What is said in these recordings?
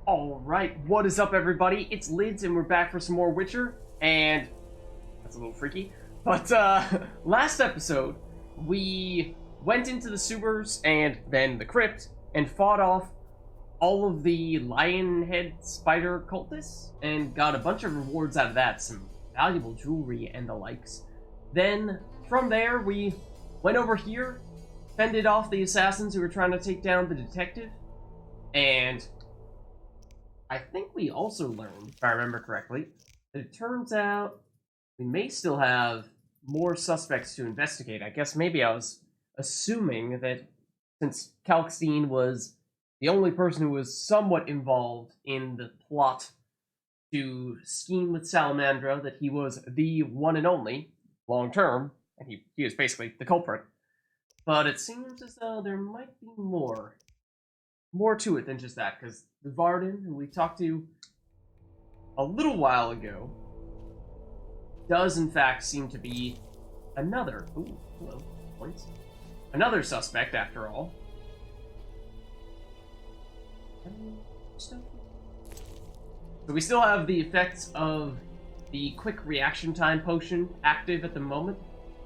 Alright, what is up everybody? It's Lids and we're back for some more Witcher, and that's a little freaky. But last episode, we went into the sewers and then the crypt and fought off all of the lion head spider cultists and got a bunch of rewards out of that, some valuable jewelry and the likes. Then from there we went over here, fended off the assassins who were trying to take down the detective, and I think we also learned, if I remember correctly, that it turns out we may still have more suspects to investigate. I guess maybe I was assuming that since Kalkstein was the only person who was somewhat involved in the plot to scheme with Salamandra, that he was the one and only, long term, and he was basically the culprit. But it seems as though there might be more to it than just that, because the Varden, who we talked to a little while ago, does in fact seem to be another... Ooh, hello, points. Another suspect, after all. So we still have the effects of the quick reaction time potion active at the moment,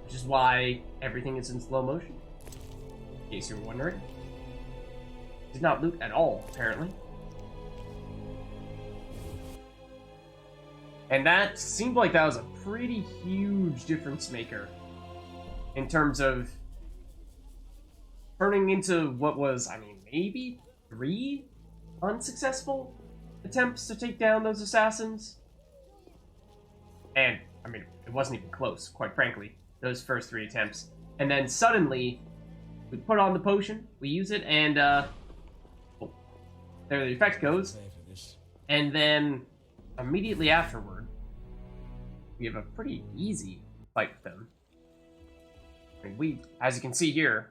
which is why everything is in slow motion, in case you're wondering. Did not loot at all, apparently. And that seemed like that was a pretty huge difference maker in terms of turning into what was, I mean, maybe 3 unsuccessful attempts to take down those assassins. And, I mean, it wasn't even close, quite frankly, those first 3 attempts. And then suddenly, we put on the potion, we use it, and, there the effect goes, and then immediately afterward, we have a pretty easy fight with them. I mean, as you can see here,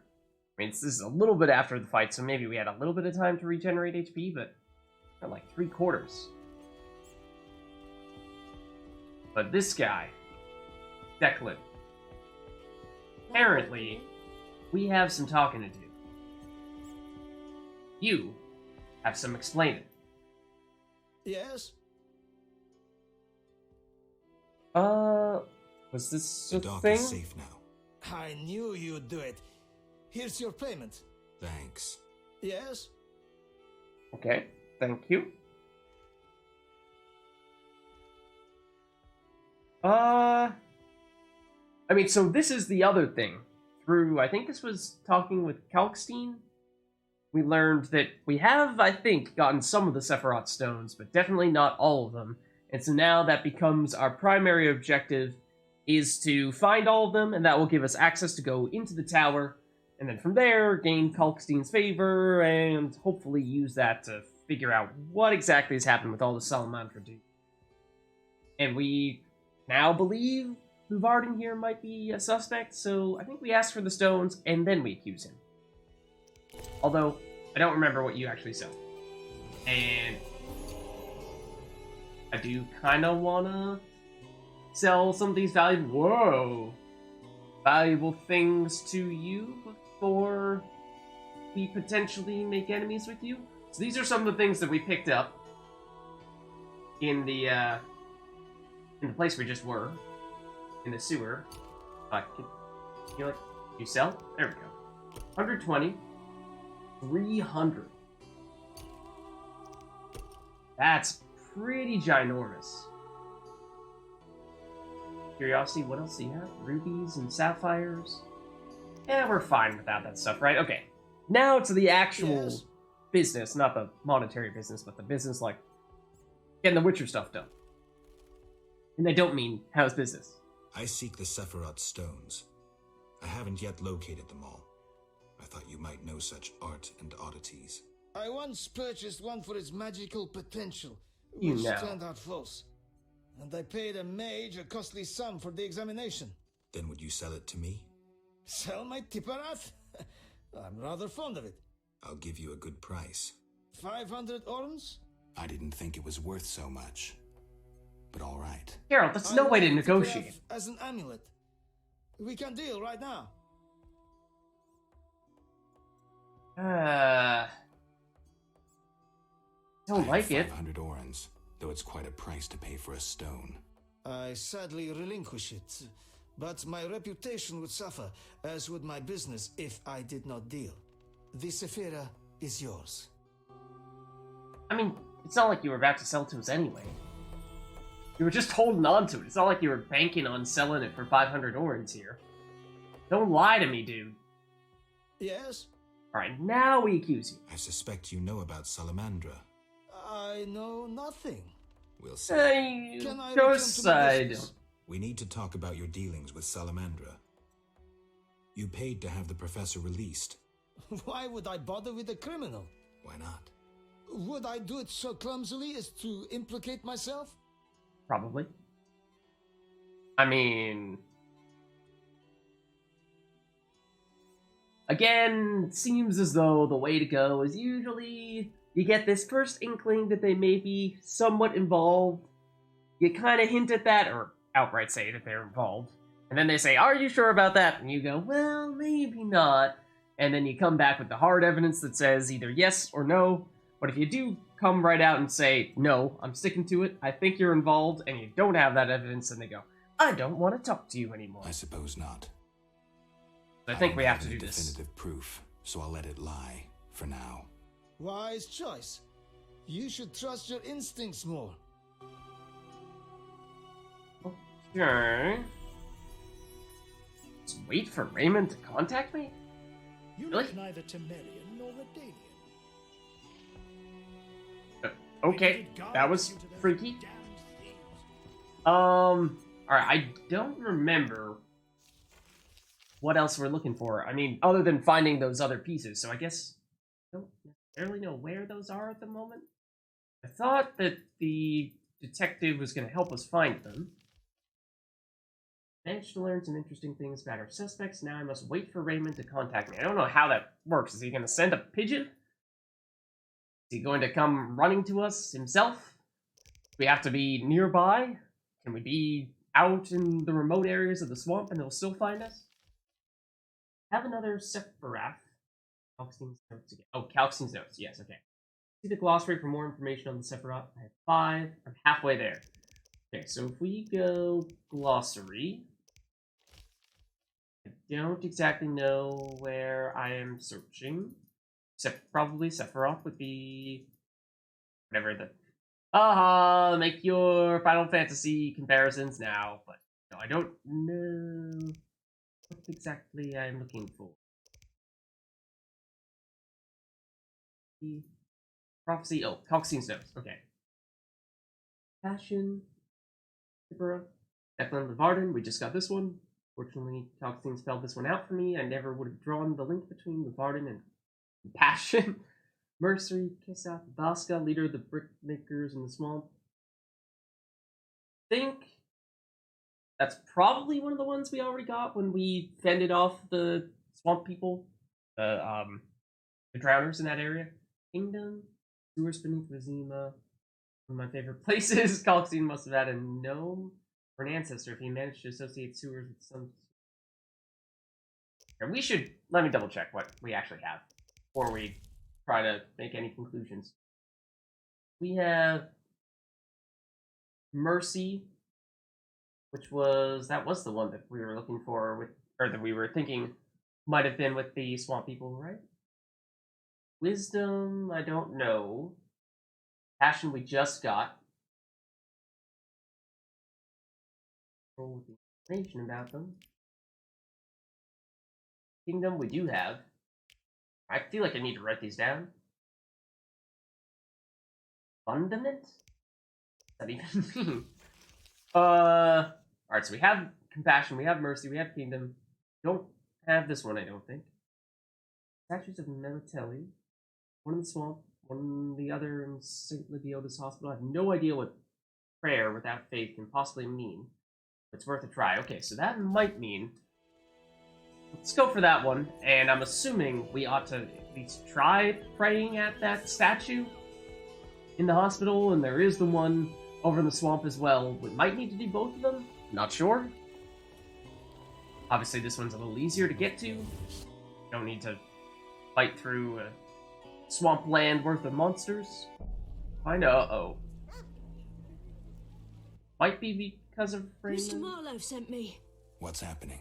I mean, this is a little bit after the fight, so maybe we had a little bit of time to regenerate HP, but not like 3/4. But this guy, Declan, apparently, we have some talking to do. You have some explaining. Yes? Was this The a dock thing? is safe now. I knew you'd do it. Here's your payment. Thanks. Yes? Okay, thank you. I mean, so this is the other thing. Through, I think this was talking with Kalkstein, we learned that we have, I think, gotten some of the Sephiroth stones, but definitely not all of them. And so now that becomes our primary objective, is to find all of them, and that will give us access to go into the tower, and then from there, gain Kalkstein's favor, and hopefully use that to figure out what exactly has happened with all the Salamandra dudes. And we now believe Varden here might be a suspect, so I think we ask for the stones, and then we accuse him. Although, I don't remember what you actually sell. And I do kind of want to sell some of these valuable things to you before we potentially make enemies with you. So these are some of the things that we picked up in the place we just were, in the sewer. You sell? There we go. 120. 300. That's pretty ginormous. Curiosity, what else do you have? Rubies and sapphires? Yeah, we're fine without that stuff, right? Okay. Now to the actual business, not the monetary business, but the business like getting the Witcher stuff done. And I don't mean how's business. I seek the Sephiroth stones. I haven't yet located them all. I thought you might know such art and oddities. I once purchased one for its magical potential, You which know. turned out false. And I paid a mage a costly sum for the examination. Then would you sell it to me? Sell my Tipparath? I'm rather fond of it. I'll give you a good price. 500 orms? I didn't think it was worth so much. But all right. Geralt, that's no way to negotiate. As an amulet. We can deal right now. Don't like it. 500 orens, though it's quite a price to pay for a stone. I sadly relinquish it, but my reputation would suffer, as would my business if I did not deal. The Sephira is yours. I mean, it's not like you were about to sell it to us anyway. You were just holding on to it. It's not like you were banking on selling it for 500 orens here. Don't lie to me, dude. Yes? Alright, now we accuse you. I suspect you know about Salamandra. I know nothing. We'll see. Can I Of return course to my I business? don't. We need to talk about your dealings with Salamandra. You paid to have the professor released. Why would I bother with a criminal? Why not? Would I do it so clumsily as to implicate myself? Probably. I mean... Again, seems as though the way to go is usually you get this first inkling that they may be somewhat involved. You kind of hint at that, or outright say that they're involved. And then they say, "Are you sure about that?" And you go, "Well, maybe not." And then you come back with the hard evidence that says either yes or no. But if you do come right out and say, "No, I'm sticking to it, I think you're involved," and you don't have that evidence, and they go, "I don't want to talk to you anymore." I suppose not. I think don't we have to any do this. definitive proof, so I'll let it lie for now. Wise choice. You should trust your instincts more. Okay. Just wait for Raymond to contact me? You Really? look neither Temerian nor Redanian. Okay, that was freaky. Alright, I don't remember what else we're looking for. I mean, other than finding those other pieces, so I guess I don't necessarily know where those are at the moment. I thought that the detective was going to help us find them. Managed to learn some interesting things about our suspects. Now I must wait for Raymond to contact me. I don't know how that works. Is he going to send a pigeon? Is he going to come running to us himself? Do we have to be nearby? Can we be out in the remote areas of the swamp and they'll still find us? Have another Sephiroth. Calxine's notes again. Oh, Calxine's notes. Yes, okay. See the glossary for more information on the Sephiroth. I have 5. I'm halfway there. Okay, so if we go glossary, I don't exactly know where I am searching. Except probably Sephiroth would be whatever the... make your Final Fantasy comparisons now, but no, I don't know what exactly I'm looking for. Prophecy, oh, Calxine's notes, okay. Passion, Tipura, Declan Levarden, we just got this one. Fortunately, Calxine spelled this one out for me. I never would have drawn the link between Levarden and Passion. Mercery, Kissath, Vaska, leader of the Brickmakers in the Swamp. I think that's probably one of the ones we already got when we fended off the swamp people, the drowners in that area. Kingdom, sewers beneath Vizima, one of my favorite places. Calxine must have had a gnome or an ancestor if he managed to associate sewers with some. And we should let me double check what we actually have before we try to make any conclusions. We have Mercy, which was the one that we were looking for with, or that we were thinking might have been with the swamp people, right? Wisdom, I don't know. Passion, we just got. Roll with the information about them. Kingdom, we do have. I feel like I need to write these down. Fundament? What does that even mean? Alright, so we have Compassion, we have Mercy, we have Kingdom. Don't have this one, I don't think. Statues of Melitelli. One in the swamp, one the other in St. Livioda's hospital. I have no idea what prayer without faith can possibly mean. It's worth a try. Okay, so that might mean... Let's go for that one, and I'm assuming we ought to at least try praying at that statue in the hospital, and there is the one over in the swamp as well. We might need to do both of them. Not sure. Obviously, this one's a little easier to get to. Don't need to fight through a swampland worth of monsters. I know. Uh-oh. Might be because of Raymond. Mr. Marlowe sent me. What's happening?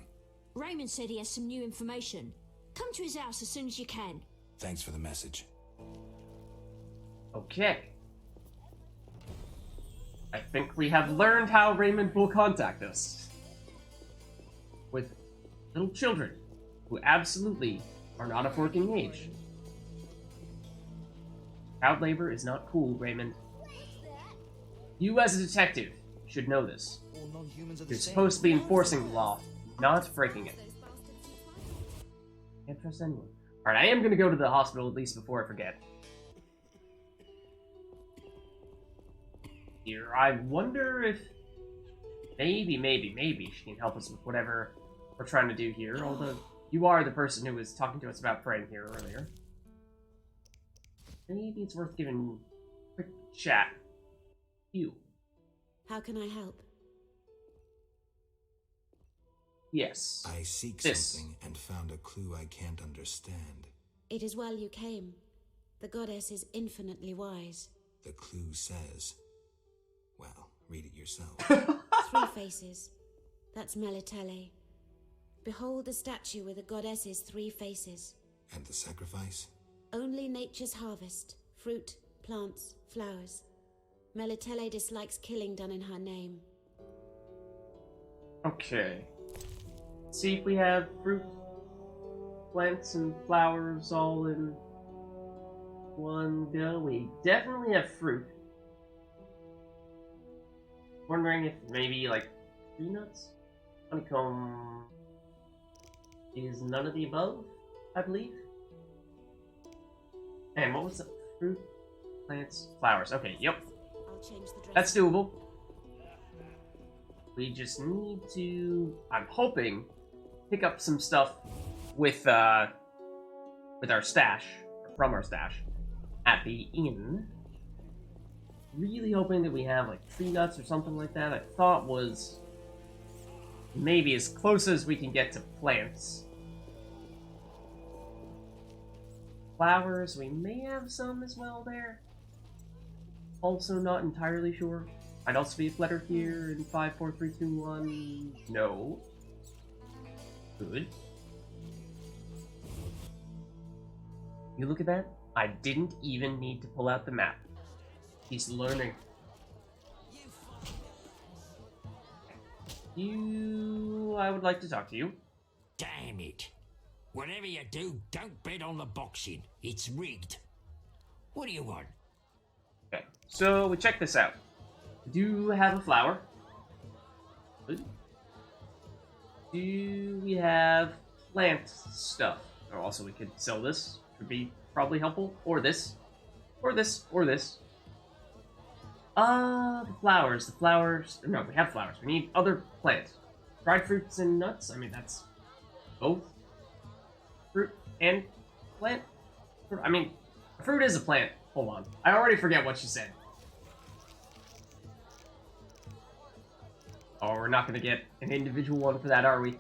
Raymond said he has some new information. Come to his house as soon as you can. Thanks for the message. Okay. I think we have learned how Raymond will contact us. With little children who absolutely are not of working age. Child labor is not cool, Raymond. You as a detective should know this. All non-humans are the You're same. supposed to be enforcing the law, not breaking it. Can't trust anyone. Alright, I am gonna go to the hospital at least before I forget. Here, I wonder if maybe she can help us with whatever we're trying to do here, although you are the person who was talking to us about praying here earlier. Maybe it's worth giving a quick chat. You. How can I help? Yes. I seek This. something and found a clue I can't understand. It is well you came. The goddess is infinitely wise. The clue says... Well, read it yourself. 3 faces. That's Melitele. Behold the statue with the goddess's 3 faces. And the sacrifice? Only nature's harvest. Fruit, plants, flowers. Melitele dislikes killing done in her name. Okay. See if we have fruit, plants, and flowers all in one go. We definitely have fruit. Wondering if maybe, like, peanuts? Honeycomb is none of the above, I believe. And what was the fruit, plants, flowers? Okay, yep. I'll change the dress. That's doable. We just need to, I'm hoping, pick up some stuff with our stash, or from our stash, at the inn. Really hoping that we have, like, tree nuts or something like that. I thought was maybe as close as we can get to plants. Flowers, we may have some as well there. Also not entirely sure. Might also be a letter here in 5, 4, 3, 2, 1. No. Good. You look at that? I didn't even need to pull out the map. He's learning. I would like to talk to you. Damn it. Whatever you do, don't bet on the boxing. It's rigged. What do you want? Okay, so we check this out. We do have a flower. Good. Do we have plant stuff? Or also we could sell this. Would be probably helpful. Or this. Or this. Or this. The flowers. The flowers. No, we have flowers. We need other plants. Dried fruits and nuts. I mean, that's both fruit and plant. I mean, fruit is a plant. Hold on. I already forget what she said. Oh, we're not going to get an individual one for that, are we?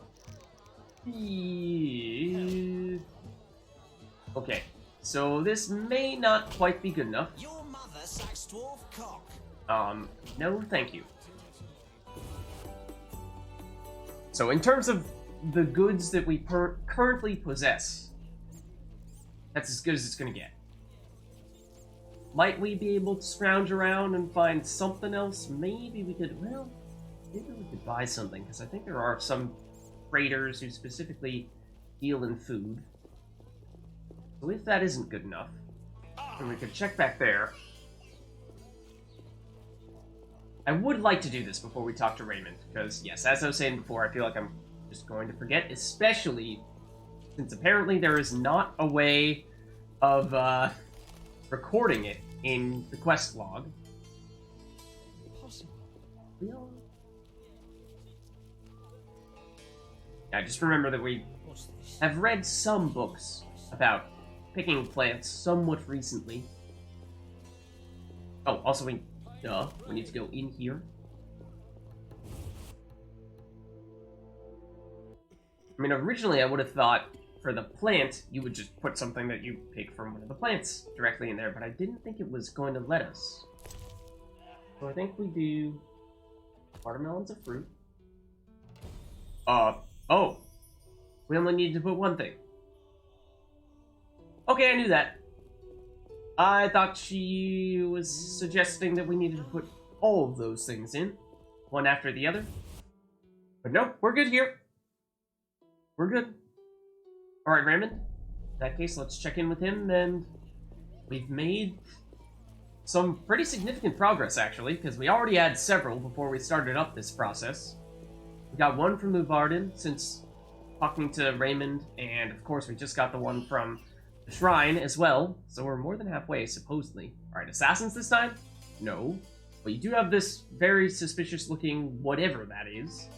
Okay. So this may not quite be good enough. Your mother sucks dwarf cock. No thank you. So in terms of the goods that we currently possess, that's as good as it's gonna get. Might we be able to scrounge around and find something else? Maybe we could, well, maybe we could buy something, because I think there are some traders who specifically deal in food. So if that isn't good enough, then we could check back there. I would like to do this before we talk to Raymond, because, yes, as I was saying before, I feel like I'm just going to forget, especially since apparently there is not a way of recording it in the quest log. Possible. I just remember that we What's this? have read some books about picking plants somewhat recently. Oh, also we need to go in here. I mean, originally I would have thought for the plant, you would just put something that you pick from one of the plants directly in there, but I didn't think it was going to let us. So I think we do watermelon's a fruit. Oh. We only need to put one thing. Okay, I knew that. I thought she was suggesting that we needed to put all of those things in, one after the other. But no, we're good here. We're good. Alright, Raymond. In that case, let's check in with him, and we've made some pretty significant progress, actually, because we already had several before we started up this process. We got one from Muvarden since talking to Raymond, and of course we just got the one from the Shrine as well, so we're more than halfway, supposedly. Alright, assassins this time? No. But you do have this very suspicious-looking whatever that is,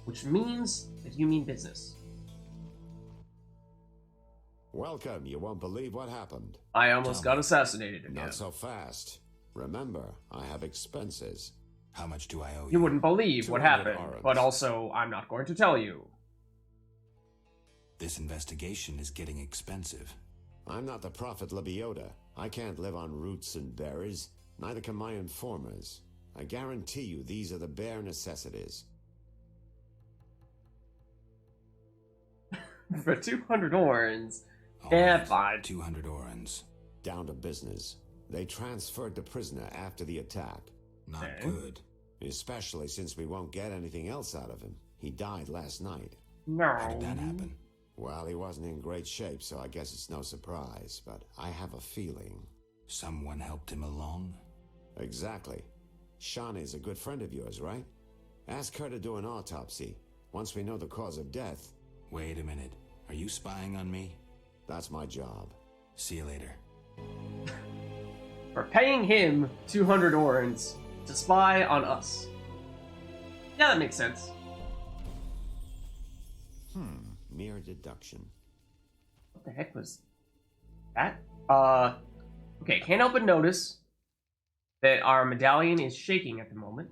which means that you mean business. Welcome. You won't believe what happened. I almost got assassinated again. Not so fast. Remember, I have expenses. How much do I owe you? You wouldn't believe what 200 happened, orange. but also I'm not going to tell you. This investigation is getting expensive. I'm not the prophet Lebioda. I can't live on roots and berries. Neither can my informers. I guarantee you these are the bare necessities. For 200 orns. All Yeah, right, fine. 200 orans. Down to business. They transferred the prisoner after the attack. Not Okay. good. Especially since we won't get anything else out of him. He died last night. No. How did that happen? Well, he wasn't in great shape, so I guess it's no surprise. But I have a feeling. Someone helped him along? Exactly. Shawnee's a good friend of yours, right? Ask her to do an autopsy. Once we know the cause of death, Wait a minute. Are you spying on me? that's my job. See you later. For paying him 200 orns to spy on us. Yeah, that makes sense. Mere deduction. What the heck was that? Okay, can't help but notice that our medallion is shaking at the moment.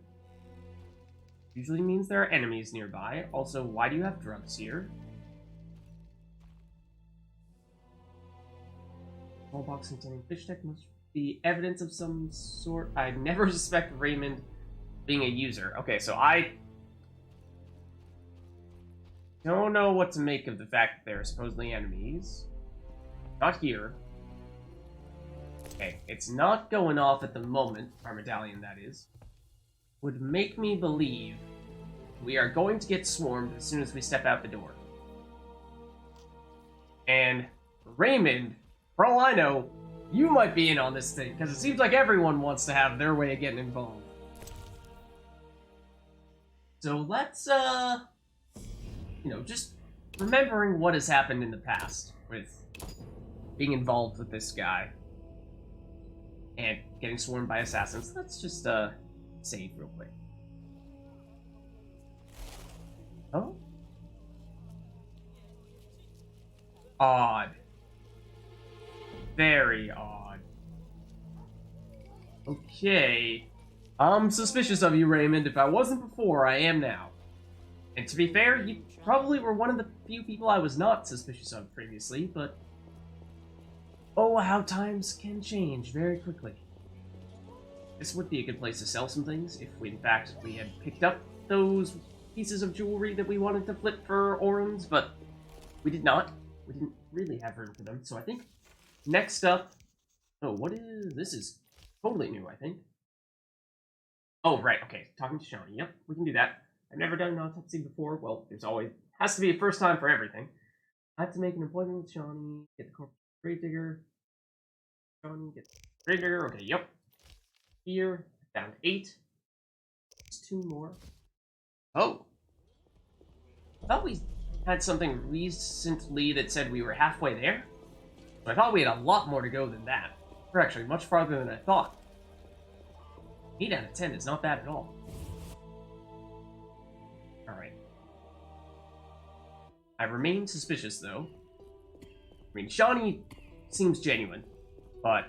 Usually means there are enemies nearby. Also, why do you have drugs here? Small box containing fish tech must be evidence of some sort. I never suspect Raymond being a user. Okay, so I don't know what to make of the fact that there are supposedly enemies. Not here. Okay, it's not going off at the moment, our medallion that is. Would make me believe we are going to get swarmed as soon as we step out the door. And Raymond, for all I know, you might be in on this thing, because it seems like everyone wants to have their way of getting involved. So let's, just remembering what has happened in the past with being involved with this guy and getting swarmed by assassins. Let's just, save real quick. Oh? Odd. Very odd. Okay. I'm suspicious of you, Raymond. If I wasn't before, I am now. And to be fair, you probably were one of the few people I was not suspicious of previously, but... oh, how times can change very quickly. This would be a good place to sell some things, if we, in fact, we had picked up those pieces of jewelry that we wanted to flip for orans, but we did not. We didn't really have room for them, so I think next up... oh, what is... this is totally new, I think. Oh, right, okay, talking to Shawnee. Yep, we can do that. I've never done an autopsy before. Well, there's always... has to be a first time for everything. I have to make an appointment with Shawnee, get the corpse gravedigger. Shawnee, get the gravedigger. Okay, yep. Here, down to 8. Just 2 more. Oh! I thought we had something recently that said we were halfway there. But I thought we had a lot more to go than that. We're actually much farther than I thought. 8 out of 10 is not bad at all. Alright. I remain suspicious, though. I mean, Shawnee seems genuine, but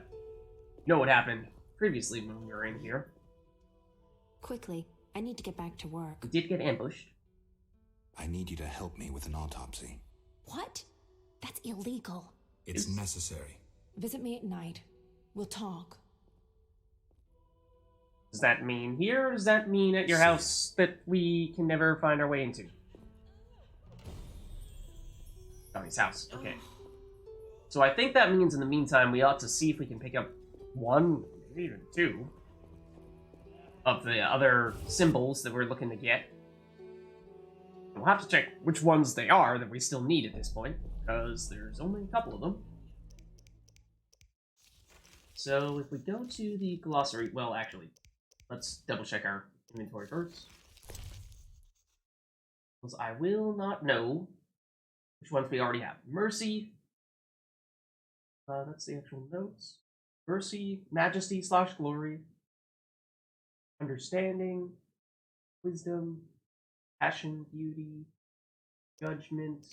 you know what happened previously when we were in here. Quickly, I need to get back to work. We did get ambushed. I need you to help me with an autopsy. What? That's illegal. It's necessary. Visit me at night. We'll talk. Does that mean here, or does that mean at your house that we can never find our way into? Donnie's house, okay. So I think that means in the meantime we ought to see if we can pick up one, maybe even two, of the other symbols that we're looking to get. We'll have to check which ones they are that we still need at this point, because there's only a couple of them. So if we go to the glossary, well, actually, let's double check our inventory first. Because I will not know which ones we already have. Mercy. That's the actual notes. Mercy, Majesty / Glory. Understanding. Wisdom. Passion, Beauty. Judgment.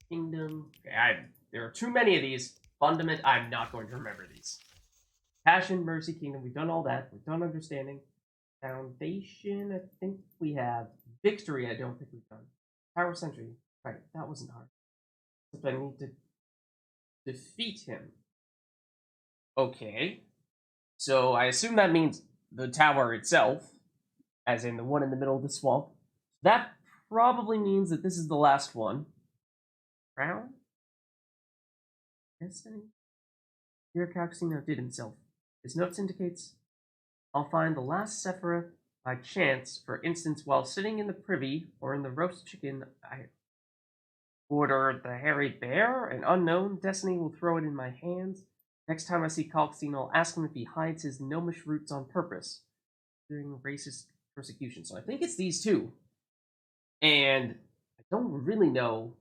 Kingdom. Okay, there are too many of these. Fundament, I'm not going to remember these. Passion, Mercy, Kingdom, we've done all that. We've done Understanding. Foundation, I think we have. Victory, I don't think we've done. Power Sentry, right, that wasn't hard. But I need to defeat him. Okay. So I assume that means the tower itself, as in the one in the middle of the swamp. That probably means that this is the last one. Crown? Destiny? Here Calcino did himself. His notes indicates, I'll find the last Sephira by chance, for instance, while sitting in the privy or in the roast chicken, I order the hairy bear, an unknown. Destiny will throw it in my hands. Next time I see Calcino, I'll ask him if he hides his gnomish roots on purpose during racist persecution. So I think it's these two. And I don't really know.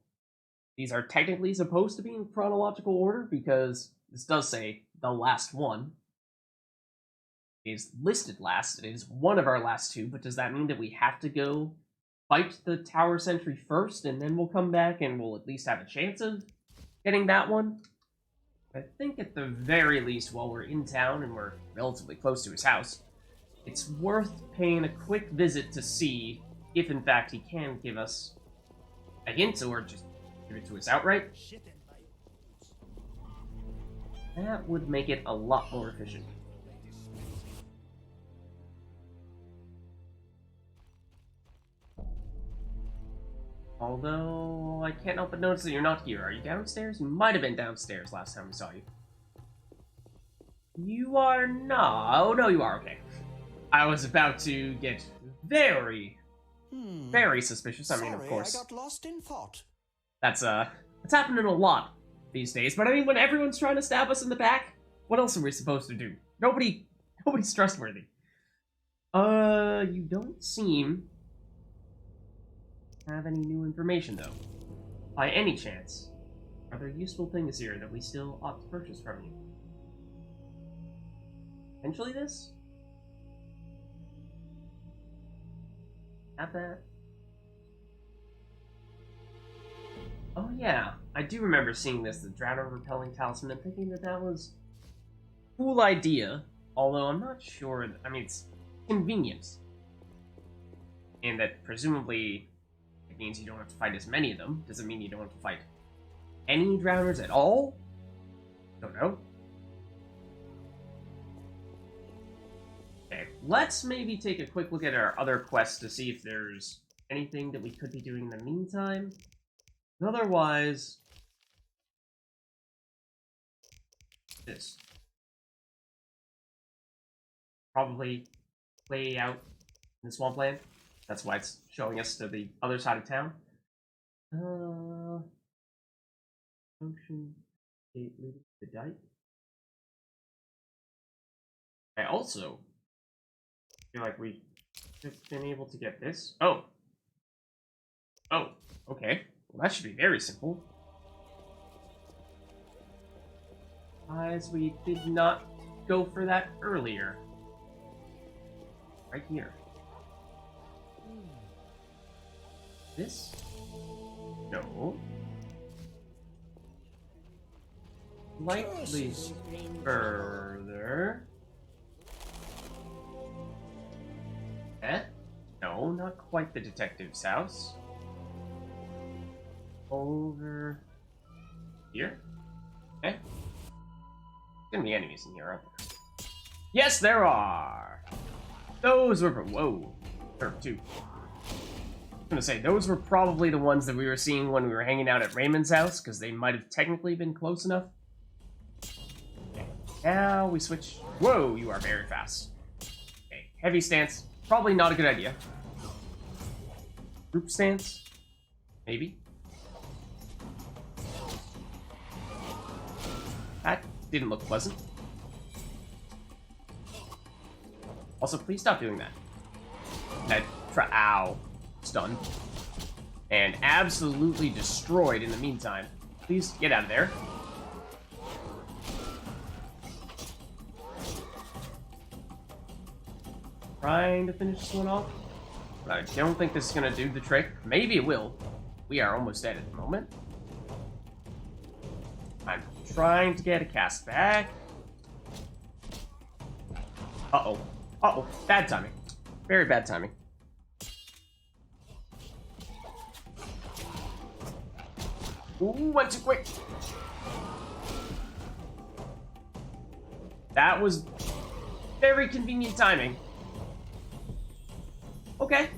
These are technically supposed to be in chronological order because this does say the last one is listed last. It is one of our last two, but does that mean that we have to go fight the Tower Sentry first and then we'll come back and we'll at least have a chance of getting that one? I think at the very least, while we're in town and we're relatively close to his house, it's worth paying a quick visit to see if in fact he can give us a hint or just give it to us outright. That would make it a lot more efficient. Although, I can't help but notice that you're not here. Are you downstairs? You might have been downstairs last time we saw you. You are not. Oh, no, you are. Okay. I was about to get very suspicious. I mean, of course. I got lost in thought. That's happening a lot these days. But I mean, when everyone's trying to stab us in the back, what else are we supposed to do? Nobody's trustworthy. You don't seem have any new information, though. By any chance, are there useful things here that we still ought to purchase from you? Potentially this? Have that? Oh yeah, I do remember seeing this, the Drowner Repelling Talisman, and thinking that that was a cool idea, although I'm not sure, I mean, it's convenient. And that presumably it means you don't have to fight as many of them. Does it mean you don't have to fight any drowners at all? Don't know. Okay, let's maybe take a quick look at our other quests to see if there's anything that we could be doing in the meantime. Otherwise, this. Probably way out in the swampland. That's why it's showing us to the other side of town. Junction gate leading to the dike. I also feel like we just been able to get this. Oh, okay. Well, that should be very simple. As we did not go for that earlier. Right here. This? No. Slightly further. No, not quite the detective's house. Over here. Okay. There's gonna be enemies in here, aren't there? Yes, there are. Those were... Whoa. There were two. I'm gonna say, those were probably the ones that we were seeing when we were hanging out at Raymond's house, because they might have technically been close enough. Okay, now we switch. Whoa, you are very fast. Okay, heavy stance. Probably not a good idea. Group stance? Maybe. That didn't look pleasant. Also, please stop doing that. Ow. Stunned. And absolutely destroyed in the meantime. Please get out of there. Trying to finish this one off. But I don't think this is going to do the trick. Maybe it will. We are almost dead at the moment. I'm trying to get a cast back. Uh-oh. Uh-oh. Bad timing. Very bad timing. Ooh, went too quick. That was very convenient timing. Okay.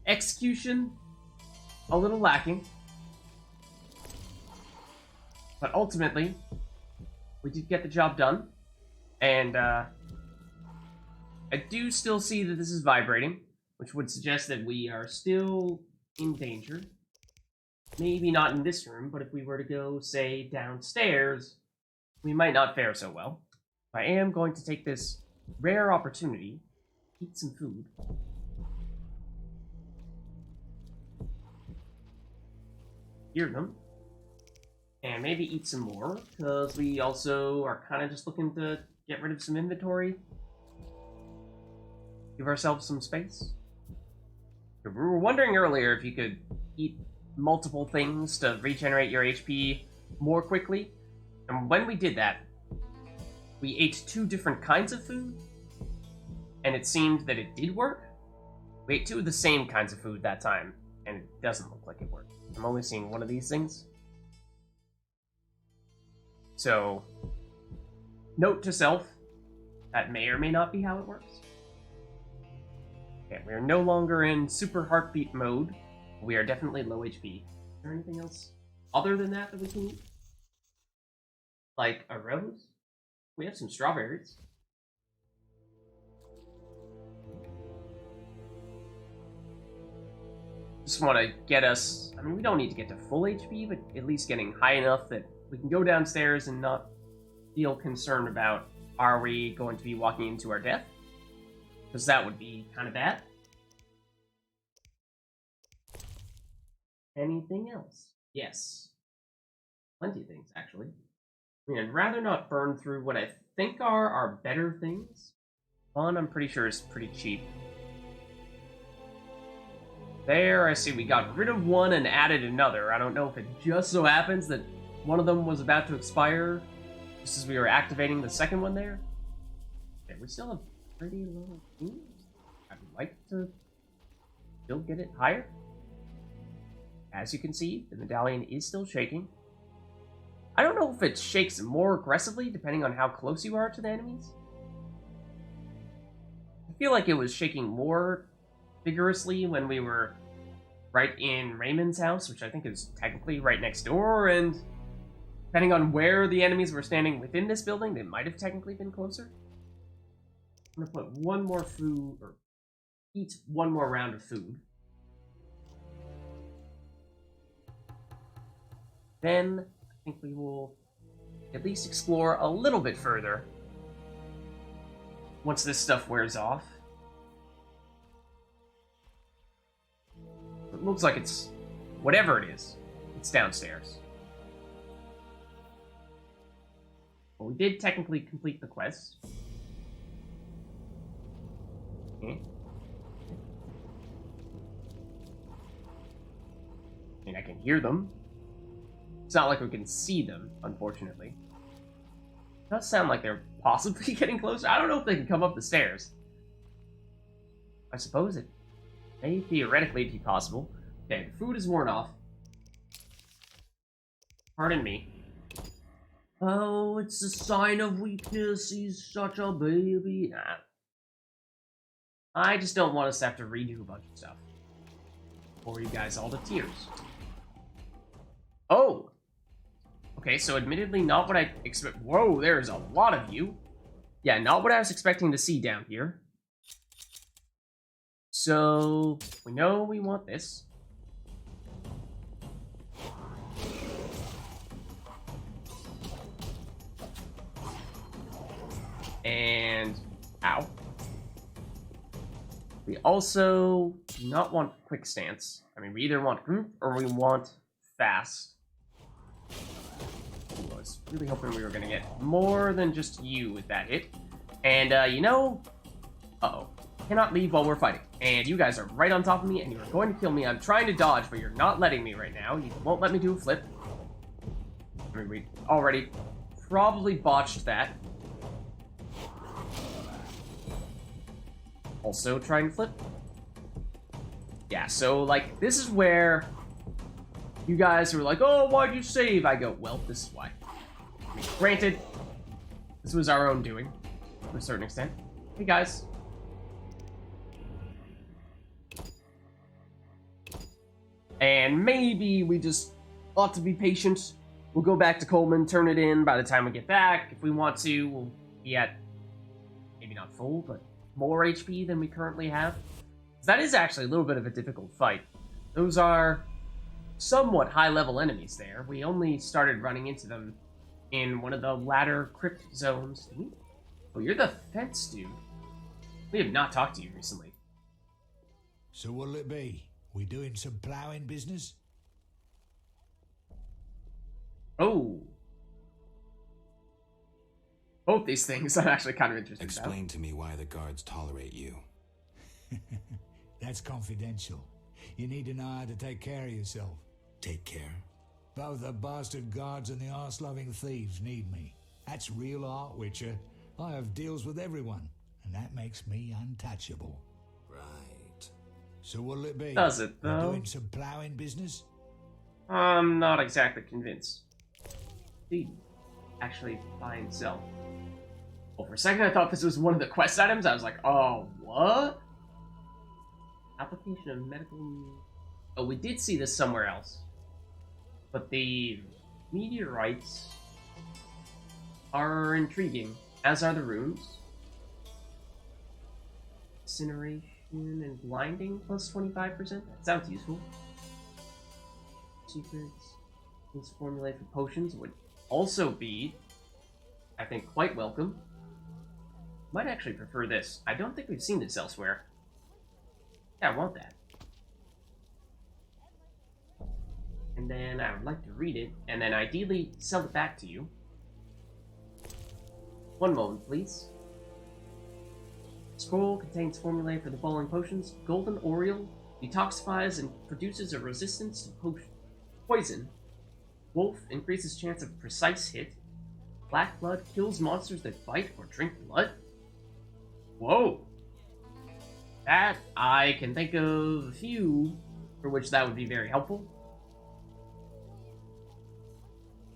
Execution, a little lacking. But ultimately, we did get the job done. And, I do still see that this is vibrating, which would suggest that we are still in danger. Maybe not in this room, but if we were to go, say, downstairs, we might not fare so well. I am going to take this rare opportunity to eat some food. Hear them. And maybe eat some more, because we also are kind of just looking to get rid of some inventory. Give ourselves some space. We were wondering earlier if you could eat multiple things to regenerate your HP more quickly. And when we did that, we ate 2 different kinds of food, and it seemed that it did work. We ate 2 of the same kinds of food that time, and it doesn't look like it worked. I'm only seeing one of these things. So, note to self, that may or may not be how it works. Okay, we are no longer in super heartbeat mode. We are definitely low HP. Is there anything else other than that we can eat? Like a rose? We have some strawberries. Just want to get us... I mean, we don't need to get to full HP, but at least getting high enough that we can go downstairs and not feel concerned about, are we going to be walking into our death? Because that would be kind of bad. Anything else? Yes. Plenty of things, actually. I mean, I'd rather not burn through what I think are our better things. One, I'm pretty sure, is pretty cheap. There, I see we got rid of one and added another. I don't know if it just so happens that one of them was about to expire just as we were activating the second one there. Okay, we still have pretty low teams. I'd like to still get it higher. As you can see, the medallion is still shaking. I don't know if it shakes more aggressively depending on how close you are to the enemies. I feel like it was shaking more vigorously when we were right in Raymond's house, which I think is technically right next door, and depending on where the enemies were standing within this building, they might have technically been closer. I'm gonna put one more food, or eat one more round of food. Then, I think we will at least explore a little bit further once this stuff wears off. It looks like it's, whatever it is, it's downstairs. Well, we did technically complete the quest. Okay. I mean, I can hear them. It's not like we can see them, unfortunately. It does sound like they're possibly getting closer. I don't know if they can come up the stairs. I suppose it may theoretically be possible. Okay, the food is worn off. Pardon me. Oh, it's a sign of weakness. He's such a baby. Nah. I just don't want us to have to redo a bunch of stuff. Bore you guys all to tears. Oh! Okay, so admittedly not what I expect. Whoa, there's a lot of you. Yeah, not what I was expecting to see down here. So, we know we want this. And, ow. We also do not want quick stance. I mean, we either want group or we want fast. I was really hoping we were going to get more than just you with that hit. And, you know... Uh-oh. Cannot leave while we're fighting. And you guys are right on top of me, and you're going to kill me. I'm trying to dodge, but you're not letting me right now. You won't let me do a flip. I mean, we already probably botched that. Also trying to flip. Yeah, so, like, this is where you guys were like, oh, why'd you save? I go, well, this is why. I mean, granted, this was our own doing, to a certain extent. Hey, guys. And maybe we just ought to be patient. We'll go back to Coleman, turn it in by the time we get back. If we want to, we'll be at, maybe not full, but more HP than we currently have. That is actually a little bit of a difficult fight. Those are somewhat high-level enemies there. We only started running into them in one of the latter crypt zones. Oh, you're the fence dude. We have not talked to you recently. So what'll it be? We doing some ploughing business? Oh. Both these things I'm actually kind of interested about. Explain to me why the guards tolerate you. That's confidential. You need to know how to take care of yourself. Take care? Both the bastard guards and the arse-loving thieves need me. That's real art, Witcher. I have deals with everyone, and that makes me untouchable. Right. So what'll it be? Does it, We though? doing some ploughing business? I'm not exactly convinced. Dude, actually buy and sell. Well, for a second I thought this was one of the quest items. I was like, oh, what? Application of medical... Oh, we did see this somewhere else. But the meteorites are intriguing, as are the runes. Incineration and blinding plus 25%? That sounds useful. Secrets. This formula for potions would also be, I think, quite welcome. Might actually prefer this. I don't think we've seen this elsewhere. Yeah, I want that. And then I would like to read it, and then ideally sell it back to you. One moment, please. Scroll contains formulae for the following potions. Golden Oriole detoxifies and produces a resistance to poison. Wolf increases chance of precise hit. Black Blood kills monsters that bite or drink blood. Whoa! That, I can think of a few for which that would be very helpful.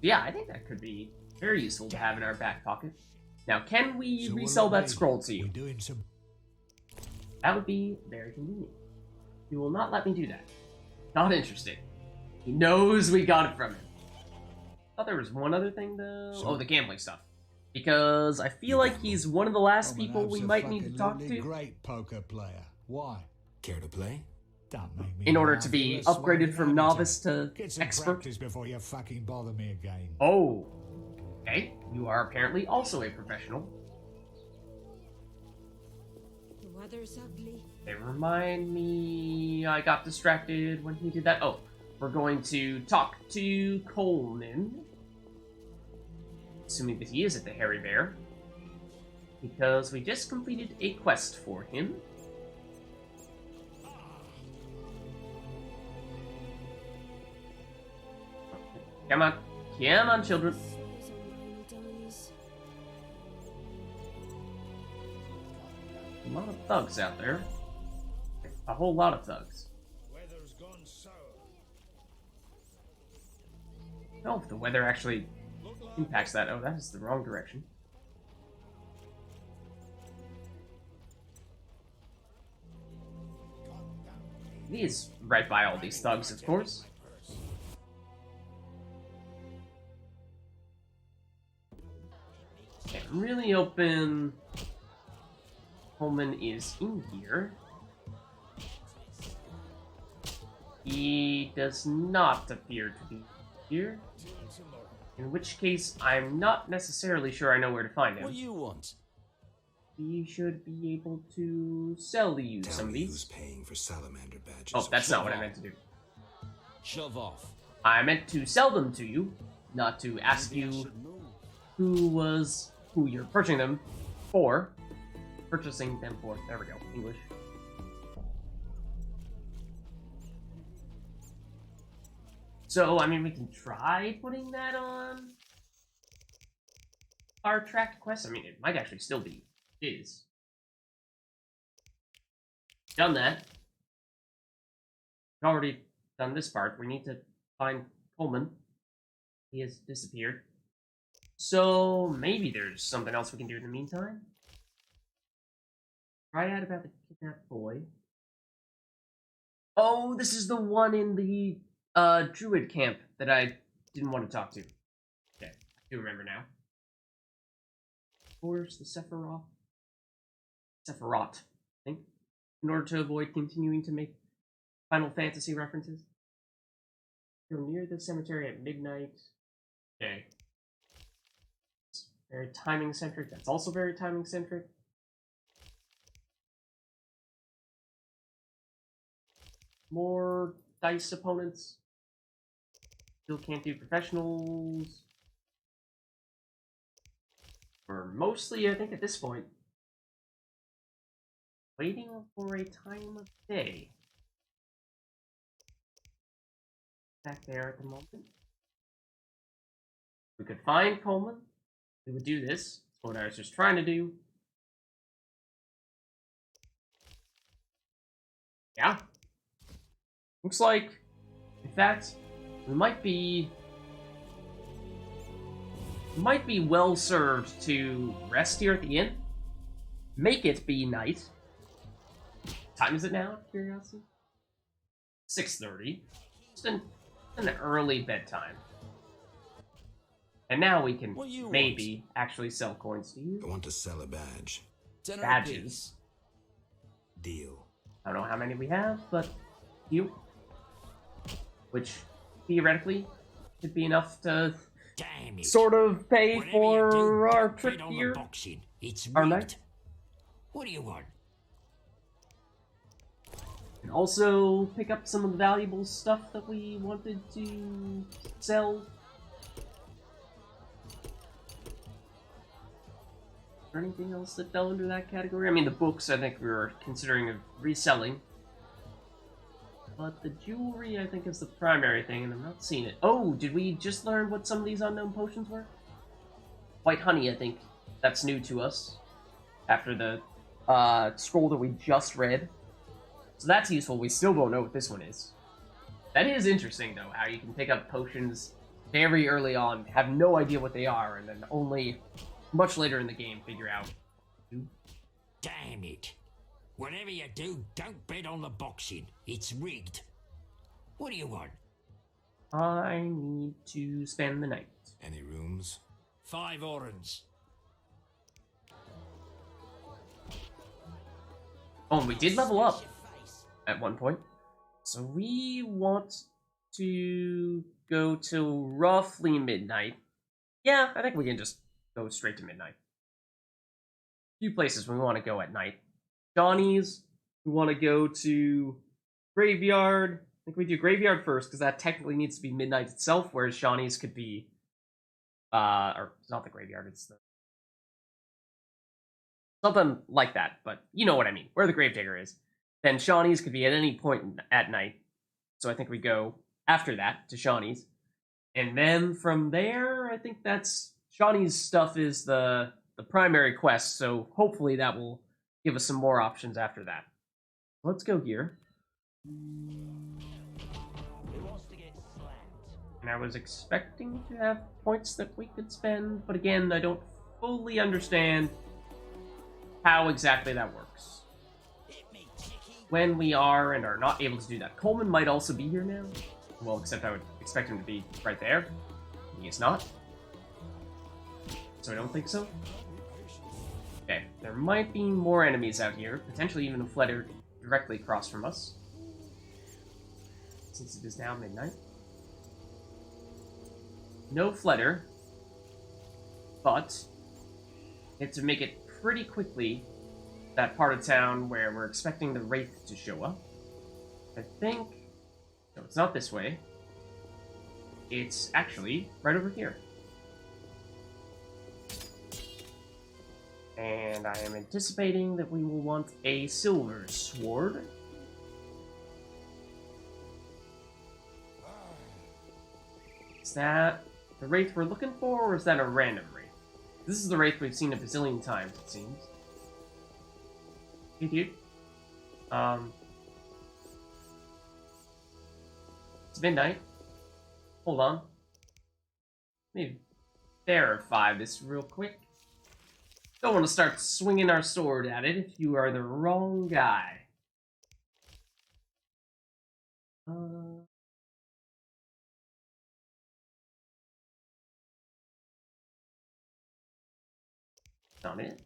Yeah, I think that could be very useful to have in our back pocket. Now, can we So resell what'll it that be? scroll to We you? doing some... That would be very convenient. You will not let me do that. Not interested. He knows we got it from him. I thought there was one other thing, though. So- Oh, the gambling stuff. Because I feel like he's one of the last I'm an people we might need to talk absolutely to great poker player. Why? Care to play? Don't make me in order laugh. to be You're a upgraded swine from amateur. novice to Get some expert. practice before you fucking bother me again. Oh. Okay, you are apparently also a professional. The weather's ugly. They remind me I got distracted when he did that. Oh, we're going to talk to Coleman. Assuming that he is at the Hairy Bear. Because we just completed a quest for him. Come on. Come on, children. Snows on rainy days. A lot of thugs out there. A whole lot of thugs. Weather's gone sour. I don't know if the weather actually impacts that. Oh, that is the wrong direction. He is right by all these thugs, of course. Okay, I'm really hoping Coleman is in here. He does not appear to be here. In which case, I'm not necessarily sure I know where to find him. What you want? We should be able to sell you Tell some of me these. who's paying for salamander badges. Oh, that's not what I meant to do. Shove off. I meant to sell them to you, not to ask you who you're purchasing them for. Purchasing them for. There we go. English. So, I mean, we can try putting that on our tracked quest. I mean, it might actually still be his. Done that. We've already done this part. We need to find Coleman. He has disappeared. So, maybe there's something else we can do in the meantime. Try out about the kidnapped boy. Oh, this is the one in the druid camp that I didn't want to talk to. Okay, I do remember now. Where's the Sephiroth? Sephiroth, I think. In order to avoid continuing to make Final Fantasy references. Go near the cemetery at midnight. Okay. It's very timing centric. That's also very timing centric. More dice opponents. Still can't do professionals. Or mostly, I think at this point, waiting for a time of day. Back there at the moment. We could find Coleman. We would do this. That's what I was just trying to do. Yeah. Looks like, in fact, we might be well served to rest here at the inn. Make it be night. What time is it now, out of curiosity? 6:30. Just an early bedtime. And now we can maybe actually sell coins to you. I want to sell a badge. Badges. Deal. I don't know how many we have, but you. Which, theoretically, could be enough to sort of pay for our trip here. Our night. What do you want? And also pick up some of the valuable stuff that we wanted to sell. Or anything else that fell under that category? I mean, the books I think we were considering of reselling. But the jewelry, I think, is the primary thing, and I'm not seeing it. Oh, did we just learn what some of these unknown potions were? White honey, I think. That's new to us. After the scroll that we just read. So that's useful. We still don't know what this one is. That is interesting, though, how you can pick up potions very early on, have no idea what they are, and then only much later in the game figure out. Damn it. Whatever you do, don't bet on the boxing. It's rigged. What do you want? I need to spend the night. Any rooms? 5 orens. Oh, and we did level up at one point. So we want to go till roughly midnight. Yeah, I think we can just go straight to midnight. A few places we want to go at night. Johnny's, we want to go to Graveyard. I think we do Graveyard first, because that technically needs to be midnight itself, whereas Shawnee's could be, or it's not the Graveyard, it's the... something like that, but you know what I mean, where the Gravedigger is. Then Shawnee's could be at any point at night, so I think we go after that to Shawnee's. And then from there, I think that's... Shawnee's stuff is the primary quest, so hopefully that will give us some more options after that. Let's go here. And I was expecting to have points that we could spend, but again, I don't fully understand how exactly that works. When we are and are not able to do that. Coleman might also be here now. Well, except I would expect him to be right there. He is not. So I don't think so. Okay, there might be more enemies out here. Potentially even a Fledder directly across from us. Since it is now midnight. No Fledder. But it's to make it pretty quickly that part of town where we're expecting the Wraith to show up. I think... No, it's not this way. It's actually right over here. And I am anticipating that we will want a silver sword. Is that the Wraith we're looking for, or is that a random Wraith? This is the Wraith we've seen a bazillion times, it seems. Hey, dude. It's midnight. Hold on. Let me verify this real quick. Don't want to start swinging our sword at it if you are the wrong guy. Not it.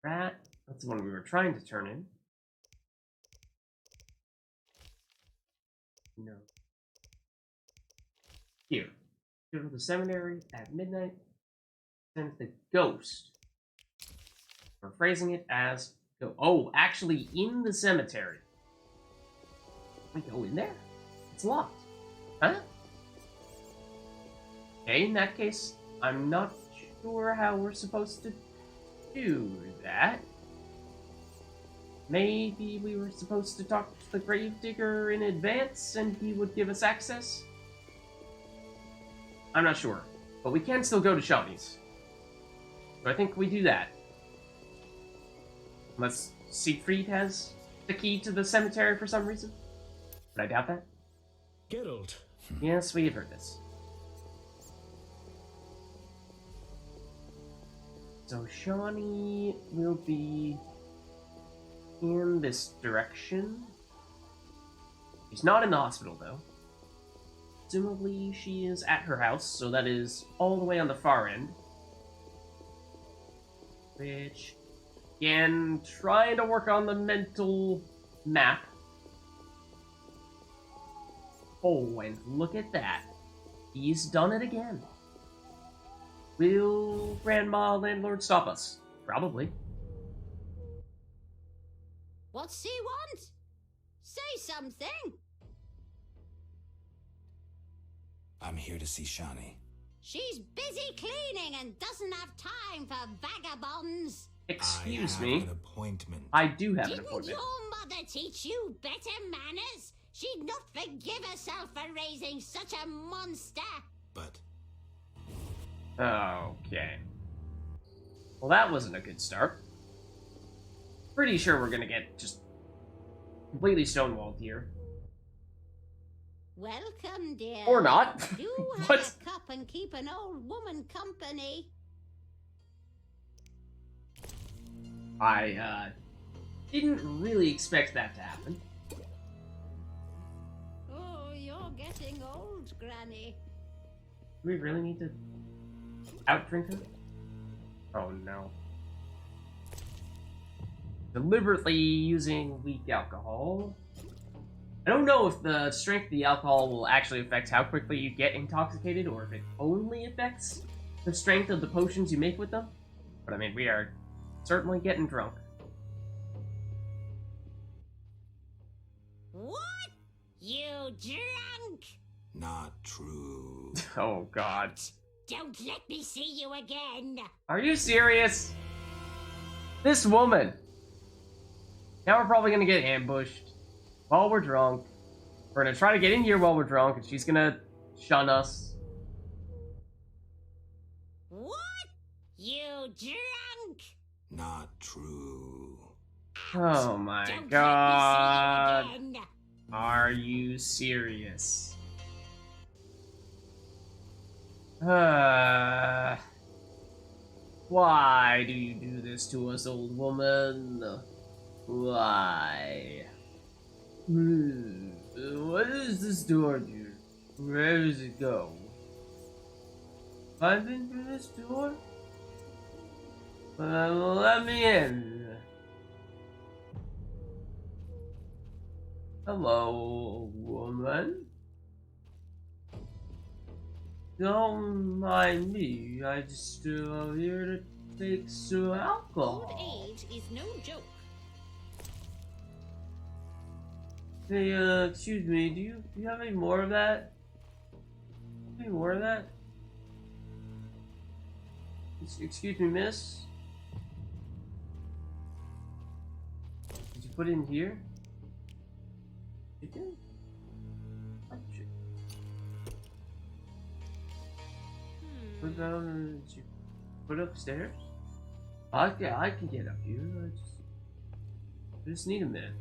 Rat. That's the one we were trying to turn in. No. Here. Go to the seminary at midnight. Send the ghost. We're phrasing it as go. Oh, actually in the cemetery. Can we go in there? It's locked. Huh? Okay, in that case, I'm not sure how we're supposed to do that. Maybe we were supposed to talk to the gravedigger in advance and he would give us access? I'm not sure. But we can still go to Shawnee's. So I think we do that. Unless Siegfried has the key to the cemetery for some reason. But I doubt that. Geralt. Yes, we have heard this. So Shawnee will be in this direction. She's not in the hospital, though. Presumably, she is at her house, so that is all the way on the far end. Which, again, trying to work on the mental map. Oh, and look at that. He's done it again. Will Grandma Landlord stop us? Probably. What's he want? Say something. I'm here to see Shani. She's busy cleaning and doesn't have time for vagabonds. Excuse I me. have an appointment. I do have an Didn't appointment. your mother teach you better manners? She'd not forgive herself for raising such a monster. But Okay. Well, that wasn't a good start. Pretty sure we're gonna get just completely stonewalled here. Welcome, dear. Or not. Do have What? a cup and keep an old woman company. I, didn't really expect that to happen. Oh, you're getting old, Granny. Do we really need to outdrink her? Oh no. Deliberately using weak alcohol. I don't know if the strength of the alcohol will actually affect how quickly you get intoxicated, or if it only affects the strength of the potions you make with them. But I mean, we are certainly getting drunk. What? You drunk? not true. Oh god. Don't let me see you again. Are you serious? This woman. Now we're probably gonna get ambushed while we're drunk. We're gonna try to get in here while we're drunk, and she's gonna shun us. What? You drunk? Not true. Oh my Don't god. let me see you again. Are you serious? Why do you do this to us, old woman? Why? What does this door do? Where does it go? I've been through this door? Let me in. Hello, woman. Don't mind me. I just here to take some alcohol. Old age is no joke. Hey, excuse me. Do you have any more of that? Any more of that? Excuse me, miss. Did you put it in here? Chicken? What chicken? What about, did you put it upstairs? I can get up here. I just need a minute.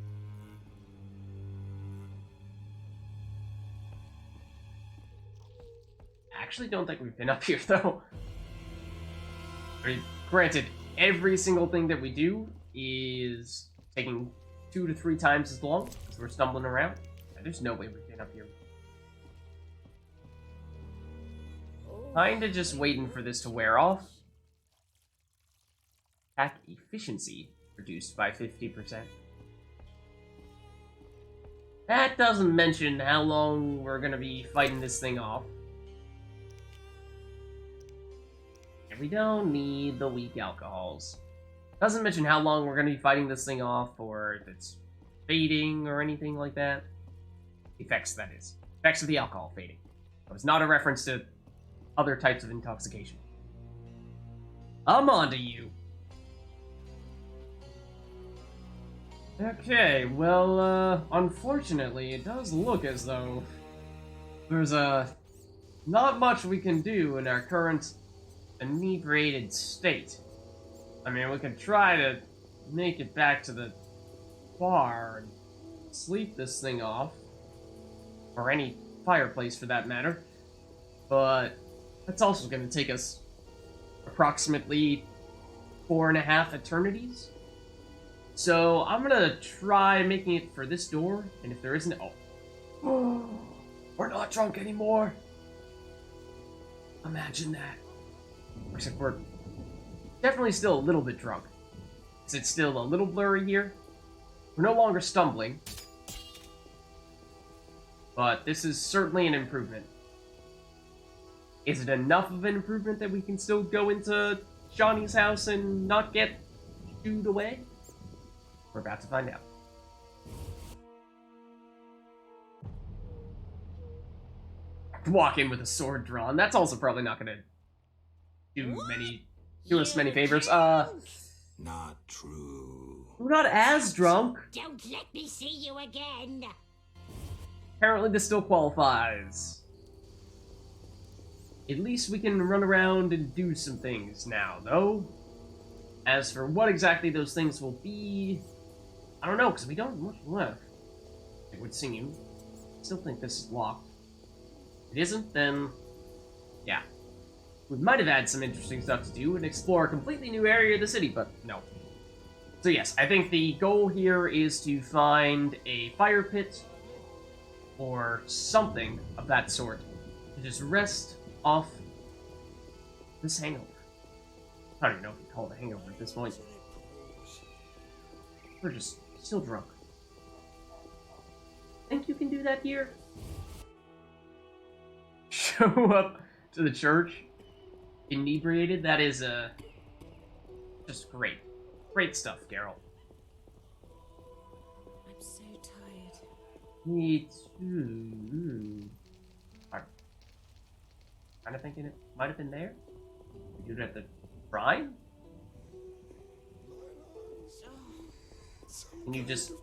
I actually don't think we've been up here though. I mean, granted, every single thing that we do is taking 2 to 3 times as long, so we're stumbling around. Yeah, there's no way we've been up here. Kinda just waiting for this to wear off. Attack efficiency reduced by 50%. That doesn't mention how long we're gonna be fighting this thing off. And we don't need the weak alcohols. Doesn't mention how long we're gonna be fighting this thing off, or if it's fading or anything like that. Effects, that is. Effects of the alcohol fading. It was not a reference to other types of intoxication. I'm on to you. Okay, well, unfortunately, it does look as though there's, not much we can do in our current inebriated state. I mean, we could try to make it back to the bar and sleep this thing off. Or any fireplace, for that matter. But that's also going to take us approximately 4.5 eternities. So I'm going to try making it for this door, and if there isn't... Oh, we're not drunk anymore. Imagine that. Except we're definitely still a little bit drunk. It's still a little blurry here. We're no longer stumbling. But this is certainly an improvement. Is it enough of an improvement that we can still go into Johnny's house and not get shooed away? We're about to find out. Walk in with a sword drawn. That's also probably not going to do us many favors. Not true. We're not as drunk. Don't let me see you again. Apparently this still qualifies. At least we can run around and do some things now, though. As for what exactly those things will be, I don't know, because we don't have much left. It would seem. I still think this is locked. If it isn't, then... yeah. We might have had some interesting stuff to do and explore a completely new area of the city, but no. So yes, I think the goal here is to find a fire pit or something of that sort to just rest off this hangover. I don't even know if you call it a hangover at this point. We're just still drunk. Think you can do that here? Show up to the church inebriated? That is, just great. Great stuff, Geralt. I'm so tired. Me too. I'm kind of thinking it might have been there. You'd have to try? Can you just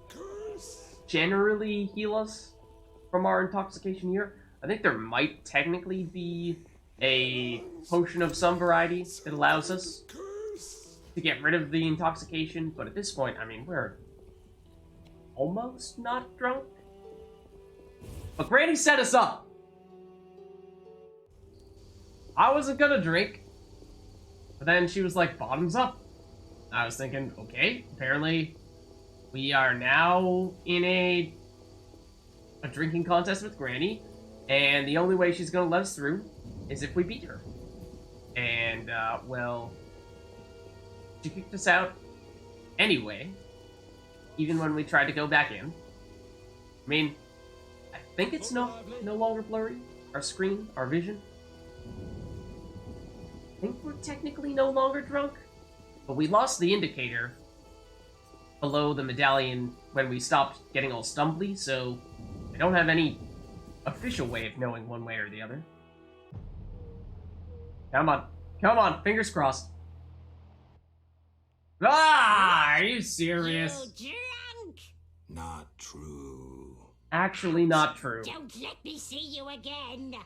generally heal us from our intoxication here? I think there might technically be a potion of some variety that allows us to get rid of the intoxication, but at this point, I mean, we're almost not drunk. But Granny set us up! I wasn't gonna drink. But then she was like, bottoms up. I was thinking, okay, apparently we are now in a drinking contest with Granny, and the only way she's gonna let us through is if we beat her. And, well, she kicked us out anyway, even when we tried to go back in. I mean, I think it's no longer blurry. Our screen, our vision. I think we're technically no longer drunk, but we lost the indicator below the medallion when we stopped getting all stumbly, so I don't have any official way of knowing one way or the other. Come on. Come on, fingers crossed. Ah, are you serious? You drunk? Not true. Actually not true. Don't let me see you again.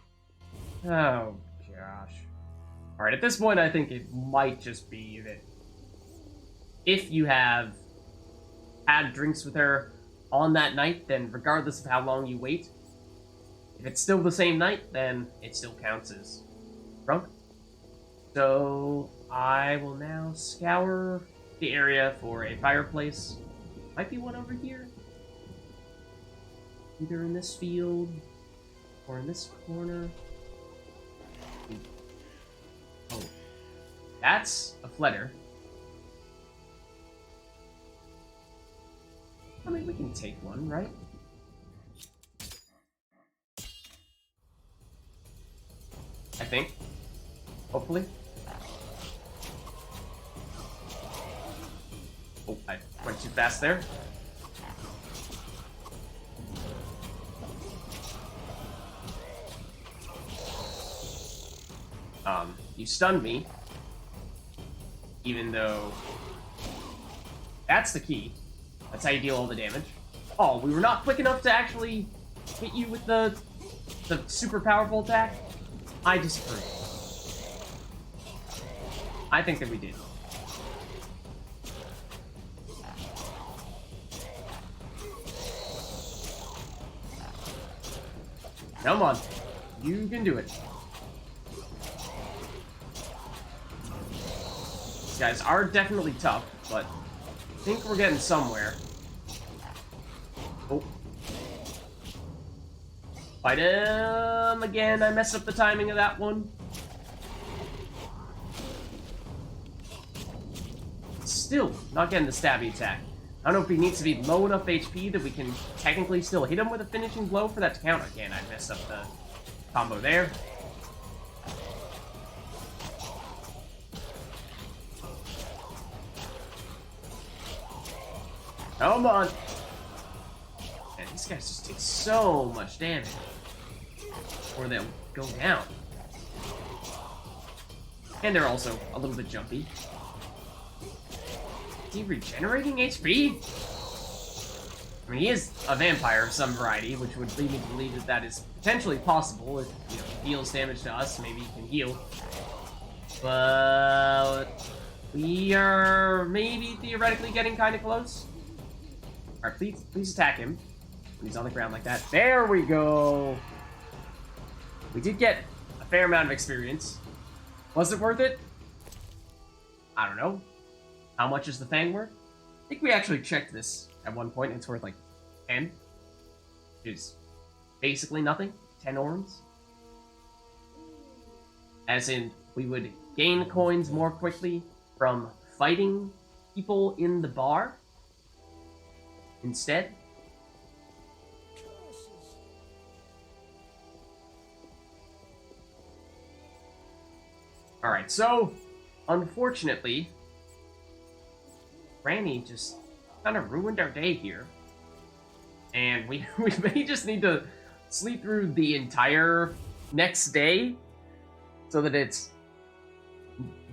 Oh, gosh. Alright, at this point, I think it might just be that if you have had drinks with her on that night, then regardless of how long you wait, if it's still the same night, then it still counts as drunk. So, I will now scour the area for a fireplace. Might be one over here. Either in this field, or in this corner. Oh. That's a fletter. I mean, we can take one, right? I think. Hopefully. Oh, I went too fast there. You stunned me. Even though... That's the key. That's how you deal all the damage. Oh, we were not quick enough to actually hit you with the super powerful attack? I disagree. I think that we did. Come on. You can do it. These guys are definitely tough, but I think we're getting somewhere. Oh. Fight him again. I messed up the timing of that one. Still not getting the stabby attack. I don't know if he needs to be low enough HP that we can technically still hit him with a finishing blow for that to count. Again, I messed up the combo there. Come on! Man, these guys just take so much damage. Or they'll go down. And they're also a little bit jumpy. Is he regenerating HP? I mean, he is a vampire of some variety, which would lead me to believe that that is potentially possible. If, you know, he deals damage to us, maybe he can heal. But we are maybe theoretically getting kind of close. Alright, please attack him when he's on the ground like that. There we go! We did get a fair amount of experience. Was it worth it? I don't know. How much is the Fang worth? I think we actually checked this at one point, and it's worth like 10. Which is basically nothing. 10 orms. As in, we would gain coins more quickly from fighting people in the bar instead. Alright, so, unfortunately, Granny just kind of ruined our day here. And we may just need to sleep through the entire next day so that it's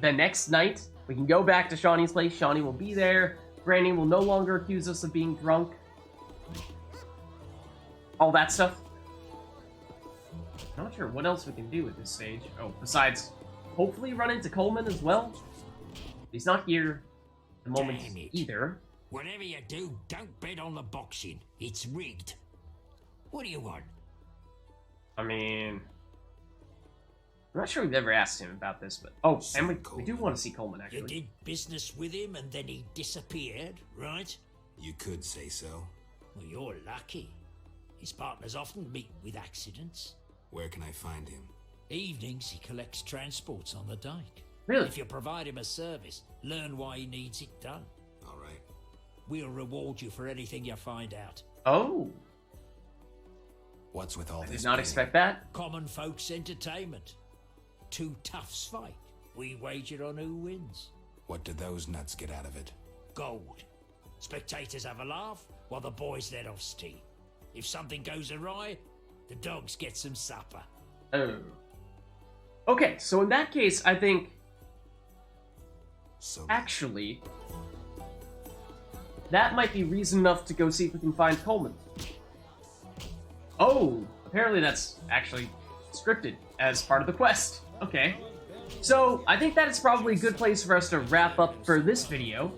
the next night. We can go back to Shawnee's place. Shawnee will be there. Granny will no longer accuse us of being drunk. All that stuff. Not sure what else we can do at this stage. Oh, besides hopefully run into Coleman as well. He's not here at the moment either. Whatever you do, don't bet on the boxing. It's rigged. What do you want? I mean, I'm not sure we've ever asked him about this, but... Oh, and we do want to see Coleman, You actually. did business with him and then he disappeared, right? You could say so. Well, you're lucky. His partners often meet with accidents. Where can I find him? Evenings, he collects transports on the dike. Really? If you provide him a service, learn why he needs it done. All right. We'll reward you for anything you find out. Oh, What's with all I this? did not pain? expect that. Common folks' entertainment. Two toughs fight. We wager on who wins. What did those nuts get out of it? Gold. Spectators have a laugh while the boys let off steam. If something goes awry, the dogs get some supper. Oh. Okay, so in that case, I think... So Actually... that might be reason enough to go see if we can find Coleman. Oh, apparently that's actually scripted as part of the quest. Okay. So, I think that is probably a good place for us to wrap up for this video.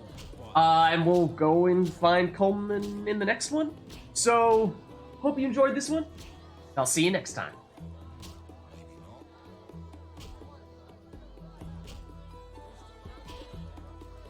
And we'll go and find Coleman in the next one. So, hope you enjoyed this one. I'll see you next time.